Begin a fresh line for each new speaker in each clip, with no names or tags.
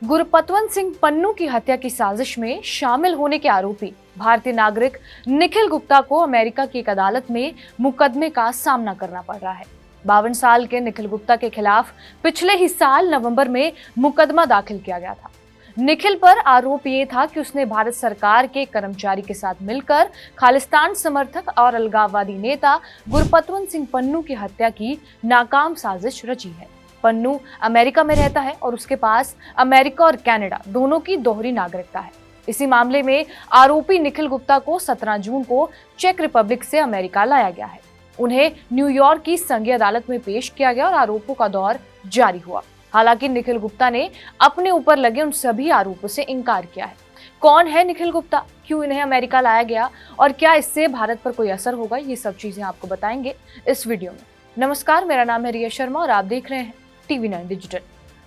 गुरपतवंत सिंह पन्नू की हत्या की साजिश में शामिल होने के आरोपी भारतीय नागरिक निखिल गुप्ता को अमेरिका की एक अदालत में मुकदमे का सामना करना पड़ रहा है। 52 साल के निखिल गुप्ता के खिलाफ पिछले ही साल नवंबर में मुकदमा दाखिल किया गया था। निखिल पर आरोप ये था कि उसने भारत सरकार के कर्मचारी के साथ मिलकर खालिस्तान समर्थक और अलगाववादी नेता गुरपतवंत सिंह पन्नू की हत्या की नाकाम साजिश रची है। पन्नू अमेरिका में रहता है और उसके पास अमेरिका और कनाडा दोनों की दोहरी नागरिकता है। इसी मामले में आरोपी निखिल गुप्ता को 17 जून को चेक रिपब्लिक से अमेरिका लाया गया है। उन्हें न्यूयॉर्क की संघीय अदालत में पेश किया गया और आरोपों का दौर जारी हुआ। हालांकि निखिल गुप्ता ने अपने ऊपर लगे उन सभी आरोपों से इनकार किया है। कौन है निखिल गुप्ता, क्यों इन्हें अमेरिका लाया गया और क्या इससे भारत पर कोई असर होगा, ये सब चीजें आपको बताएंगे इस वीडियो में। नमस्कार, मेरा नाम है रिया शर्मा और आप देख रहे हैं TV9 डिजिटल।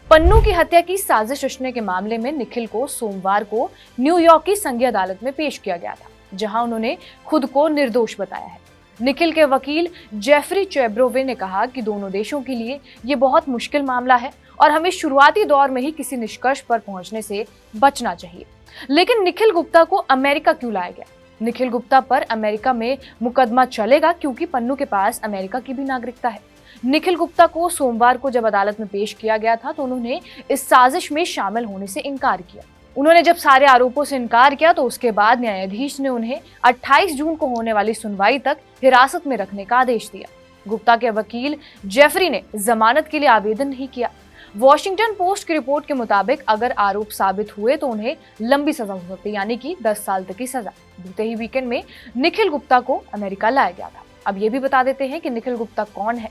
पन्नू की हत्या की साजिश रचने के मामले में निखिल को सोमवार को न्यूयॉर्क की संघीय अदालत में पेश किया गया था, जहां उन्होंने खुद को निर्दोष बताया है। निखिल के वकील जेफरी चेब्रोवे ने कहा कि दोनों देशों के लिए ये बहुत मुश्किल मामला है और हमें शुरुआती दौर में ही किसी निष्कर्ष पर पहुंचने से बचना चाहिए। लेकिन निखिल गुप्ता को अमेरिका क्यों लाया गया? निखिल गुप्ता पर अमेरिका में मुकदमा चलेगा क्योंकि पन्नू के पास अमेरिका की भी नागरिकता है। निखिल गुप्ता को सोमवार को जब अदालत में पेश किया गया था तो उन्होंने इस साजिश में शामिल होने से इनकार किया। उन्होंने जब सारे आरोपों से इनकार किया तो उसके बाद न्यायाधीश ने उन्हें 28 जून को होने वाली सुनवाई तक हिरासत में रखने का आदेश दिया। गुप्ता के वकील जेफरी ने जमानत के लिए आवेदन नहीं किया। वॉशिंगटन पोस्ट की रिपोर्ट के मुताबिक अगर आरोप साबित हुए तो उन्हें लंबी सजा हो सकती है, यानी कि 10 साल तक की सजा। बीते ही वीकेंड में निखिल गुप्ता को अमेरिका लाया गया था। अब ये भी बता देते हैं कि निखिल गुप्ता कौन है।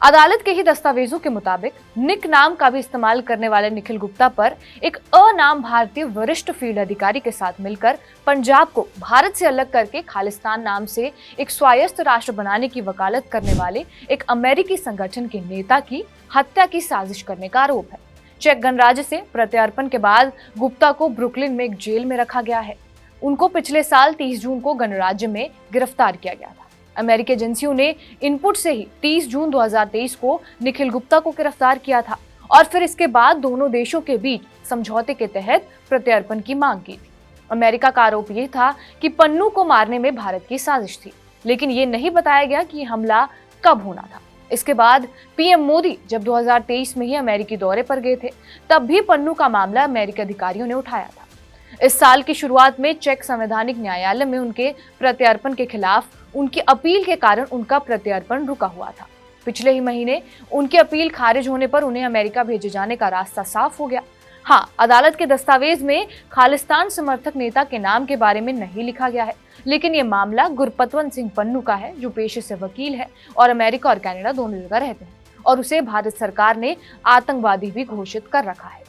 अदालत के ही दस्तावेजों के मुताबिक निक नाम का भी इस्तेमाल करने वाले निखिल गुप्ता पर एक अनाम भारतीय वरिष्ठ फील्ड अधिकारी के साथ मिलकर पंजाब को भारत से अलग करके खालिस्तान नाम से एक स्वायत्त राष्ट्र बनाने की वकालत करने वाले एक अमेरिकी संगठन के नेता की हत्या की साजिश करने का आरोप है। चेक गणराज्य से प्रत्यर्पण के बाद गुप्ता को ब्रुकलिन में एक जेल में रखा गया है। उनको पिछले साल 30 जून को गणराज्य में गिरफ्तार किया गया था। अमेरिकी एजेंसियों ने इनपुट से ही 30 जून 2023 को निखिल गुप्ता को गिरफ्तार किया था और फिर इसके बाद दोनों देशों के बीच समझौते के तहत प्रत्यर्पण की मांग की थी। अमेरिका का आरोप यह था कि पन्नू को मारने में भारत की साजिश थी, लेकिन ये नहीं बताया गया कि हमला कब होना था। इसके बाद पीएम मोदी जब 2023 में ही अमेरिकी दौरे पर गए थे, तब भी पन्नू का मामला अमेरिकी अधिकारियों ने उठाया था। इस साल की शुरुआत में चेक संवैधानिक न्यायालय में उनके प्रत्यर्पण के खिलाफ उनकी अपील के कारण उनका प्रत्यर्पण रुका हुआ था। पिछले ही महीने उनकी अपील खारिज होने पर उन्हें अमेरिका भेजे जाने का रास्ता साफ हो गया। हाँ, अदालत के दस्तावेज में खालिस्तान समर्थक नेता के नाम के बारे में नहीं लिखा गया है, लेकिन ये मामला गुरपतवंत सिंह पन्नू का है, जो पेशे से वकील है और अमेरिका और कनाडा दोनों जगह रहते हैं और उसे भारत सरकार ने आतंकवादी भी घोषित कर रखा है।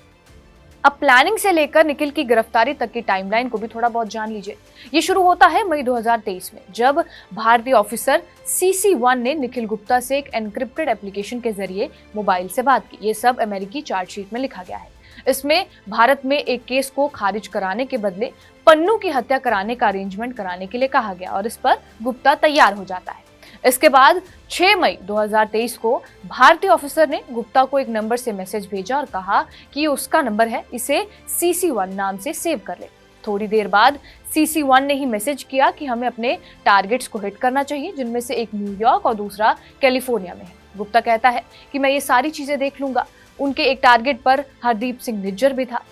अब प्लानिंग से लेकर निखिल की गिरफ्तारी तक की टाइमलाइन को भी थोड़ा बहुत जान लीजिए। ये शुरू होता है मई 2023 में, जब भारतीय ऑफिसर CC1 ने निखिल गुप्ता से एक एनक्रिप्टेड एप्लीकेशन के जरिए मोबाइल से बात की। ये सब अमेरिकी चार्जशीट में लिखा गया है। इसमें भारत में एक केस को खारिज कराने के बदले पन्नू की हत्या कराने का अरेंजमेंट कराने के लिए कहा गया और इस पर गुप्ता तैयार हो जाता है। इसके बाद 6 मई 2023 को भारतीय ऑफिसर ने गुप्ता को एक नंबर से मैसेज भेजा और कहा कि ये उसका नंबर है, इसे CC1 नाम से सेव कर ले। थोड़ी देर बाद CC1 ने ही मैसेज किया कि हमें अपने टारगेट्स को हिट करना चाहिए, जिनमें से एक न्यूयॉर्क और दूसरा कैलिफोर्निया में है। गुप्ता कहता है कि मैं ये सारी चीजें देख लूंगा। उनके एक टारगेट पर हरदीप सिंह निज्जर भी था।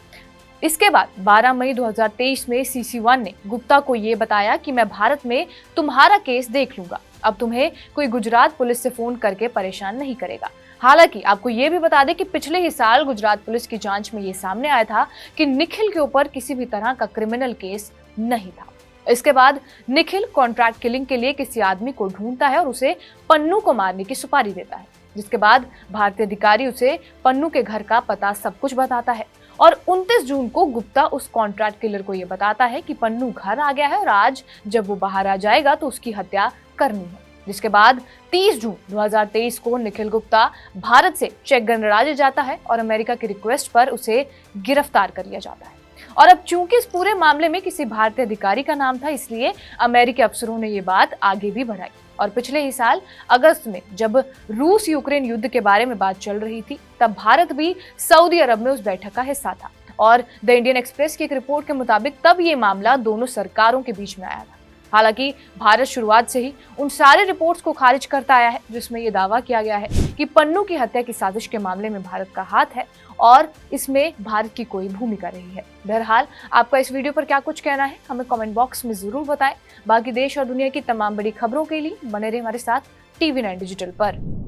इसके बाद 12 मई 2023 में CC1 ने गुप्ता को ये बताया कि मैं भारत में तुम्हारा केस देख लूंगा, अब तुम्हें कोई गुजरात पुलिस से फोन करके परेशान नहीं करेगा। हालांकि आपको ये भी बता दें कि पिछले ही साल गुजरात पुलिस की जांच में ये सामने आया था कि निखिल के ऊपर किसी भी तरह का क्रिमिनल केस नहीं था। इसके बाद निखिल कॉन्ट्रैक्ट किलिंग के लिए किसी आदमी को ढूंढता है और उसे पन्नू को मारने की सुपारी देता है, जिसके बाद भारतीय अधिकारी उसे पन्नू के घर का पता सब कुछ बताता है और 29 जून को गुप्ता उस कॉन्ट्रैक्ट किलर को ये बताता है कि पन्नू घर आ गया है और आज जब वो बाहर आ जाएगा तो उसकी हत्या करनी है। जिसके बाद 30 जून 2023 को निखिल गुप्ता भारत से चेक गणराज्य जाता है और अमेरिका की रिक्वेस्ट पर उसे गिरफ्तार कर लिया जाता है। और अब चूंकि इस पूरे मामले में किसी भारतीय अधिकारी का नाम था, इसलिए अमेरिकी अफसरों ने ये बात आगे भी बढ़ाई और पिछले ही साल अगस्त में जब रूस यूक्रेन युद्ध के बारे में बात चल रही थी, तब भारत भी सऊदी अरब में उस बैठक का हिस्सा था और द इंडियन एक्सप्रेस की एक रिपोर्ट के मुताबिक तब ये मामला दोनों सरकारों के बीच में आया था। हालांकि भारत शुरुआत से ही उन सारे रिपोर्ट्स को खारिज करता आया है जिसमें यह दावा किया गया है कि पन्नू की हत्या की साजिश के मामले में भारत का हाथ है और इसमें भारत की कोई भूमिका रही है। बहरहाल आपका इस वीडियो पर क्या कुछ कहना है हमें कमेंट बॉक्स में जरूर बताएं। बाकी देश और दुनिया की तमाम बड़ी खबरों के लिए बने रहे हमारे साथ TV9 डिजिटल पर।